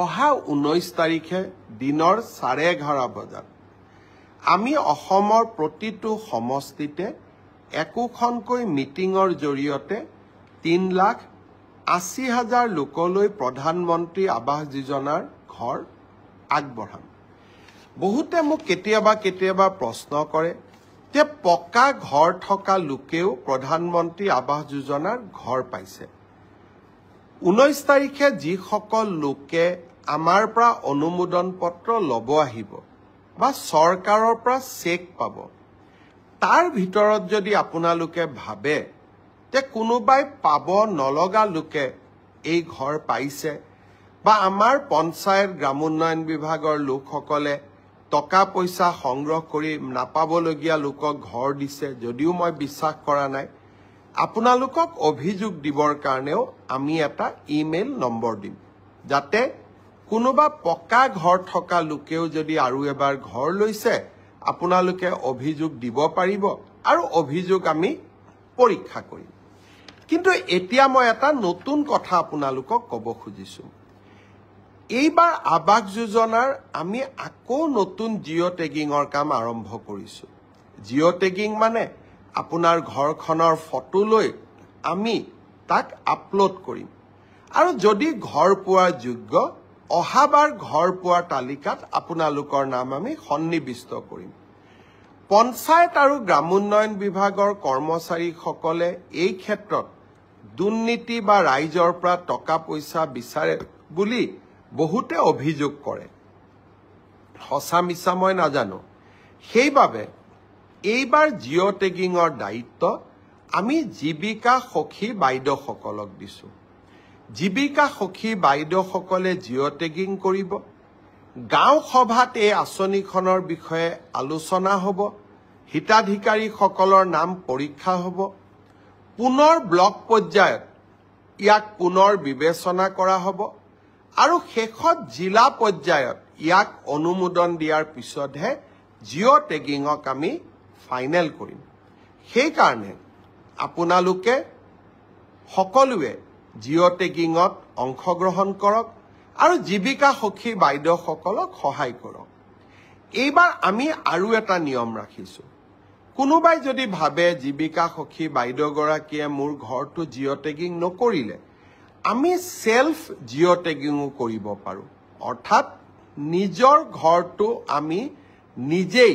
অহা 19 তাৰিখে দিনৰ 11:30 বজাত আমি অসমৰ প্ৰতিটো সমষ্টিতে একোখনকৈ মিটিঙৰ জৰিয়তে 3,80,000 লোকলৈ প্ৰধানমন্ত্ৰী আৱাস যোজনাৰ ঘৰ আগবঢ়াম। বহুতে মোক কেতিয়াবা প্ৰশ্ন কৰে যে পকা ঘৰ থকা লোকেও প্ৰধানমন্ত্ৰী আৱাস যোজনাৰ ঘৰ পাইছে। 19 তাৰিখে যিসকল লোকে আমাৰ পৰা অনুমোদন পত্ৰ ল'ব আহিব বা চৰকাৰৰ পৰা চেক পাব, তাৰ ভিতৰত যদি আপোনালোকে ভাবে যে কোনোবাই পাব নলগা লোকে এই ঘৰ পাইছে বা আমাৰ পঞ্চায়ত গ্ৰামোন্নয়ন বিভাগৰ লোকসকলে টকা পইচা সংগ্ৰহ কৰি নাপাবলগীয়া লোকক ঘৰ দিছে, যদিও মই বিশ্বাস কৰা নাই, আপোনালোকক অভিযোগ দিবৰ কাৰণেও আমি এটা ইমেইল নম্বৰ দিম, যাতে কোনোবা পকা ঘৰ থকা লোকেও যদি আৰু এবাৰ ঘৰ লৈছে আপোনালোকে অভিযোগ দিব পাৰিব আৰু অভিযোগ আমি পৰীক্ষা কৰিম। কিন্তু এতিয়া মই এটা নতুন কথা আপোনালোকক ক'ব খুজিছো। এইবাৰ আৱাস যোজনাৰ আমি আকৌ নতুন জিঅ' টেগিঙৰ কাম আৰম্ভ কৰিছো। জিঅ' টেগিং মানে আপোনাৰ ঘৰখনৰ ফটো লৈ আমি তাক আপলোড কৰিম আৰু যদি ঘৰ পোৱাৰ যোগ্য অহাবাৰ ঘৰ পোৱাৰ তালিকাত আপোনালোকৰ নাম আমি সন্নিবিষ্ট কৰিম। পঞ্চায়ত আৰু গ্ৰামোন্নয়ন বিভাগৰ কৰ্মচাৰীসকলে এই ক্ষেত্ৰত দুৰ্নীতি বা ৰাইজৰ পৰা টকা পইচা বিচাৰে বুলি বহুতে অভিযোগ কৰে। সঁচা মিছা মই নাজানো। সেইবাবে এইবাৰ জিঅ' টেগিঙৰ দায়িত্ব আমি জীৱিকা সখী বাইদেউসকলক দিছো। জীৱিকা সখী বাইদেউসকলে জিঅ' টেগিং কৰিব। গাঁও সভাত এই আঁচনিখনৰ বিষয়ে আলোচনা হ'ব। হিতাধিকাৰীসকলৰ নাম পৰীক্ষা হ'ব। পুনৰ ব্লক পৰ্যায়ত ইয়াক পুনৰ বিবেচনা কৰা হ'ব আৰু শেষত জিলা পৰ্যায়ত ইয়াক অনুমোদন দিয়াৰ পিছতহে জিঅ' টেগিঙক আমি ফাইনেল কৰিম। সেইকাৰণে আপোনালোকে সকলোৱে জিঅ' টেগিঙত অংশগ্ৰহণ কৰক আৰু জীৱিকা সখী বাইদেউসকলক সহায় কৰক। এইবাৰ আমি আৰু এটা নিয়ম ৰাখিছো। কোনোবাই যদি ভাবে জীৱিকা সখী বাইদেউগৰাকীয়ে মোৰ ঘৰটো জিঅ' টেগিং নকৰিলে, আমি সেলফ জিঅ' টেগিঙো কৰিব পাৰোঁ। অৰ্থাৎ নিজৰ ঘৰটো আমি নিজেই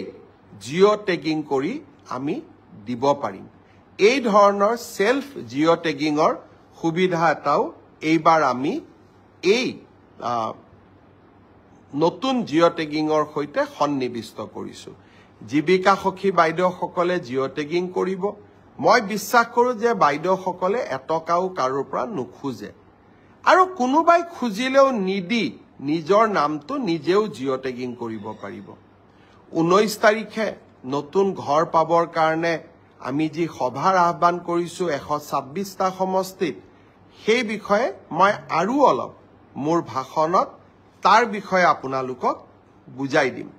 জিঅ' টেগিং কৰি আমি দিব পাৰিম। এই ধৰণৰ সেলফ জিঅ' টেগিঙৰ সুবিধা এটাও এইবাৰ আমি এই নতুন জিঅ' টেগিঙৰ সৈতে সন্নিবিষ্ট কৰিছো। জীৱিকা সখী বাইদেউসকলে জিঅ' টেগিং কৰিব। মই বিশ্বাস কৰোঁ যে বাইদেউসকলে এটকাও কাৰোৰ পৰা নোখোজে আৰু কোনোবাই খুজিলেও নিদি নিজৰ নামটো নিজেও জিঅ' টেগিং কৰিব পাৰিব। 19 তাৰিখে নতুন ঘৰ পাবৰ কাৰণে আমি যি সভাৰ আহ্বান কৰিছো 126টা সমষ্টিত, সেই বিষয়ে মই আৰু অলপ মোৰ ভাষণত তাৰ বিষয়ে আপোনালোকক বুজাই দিম।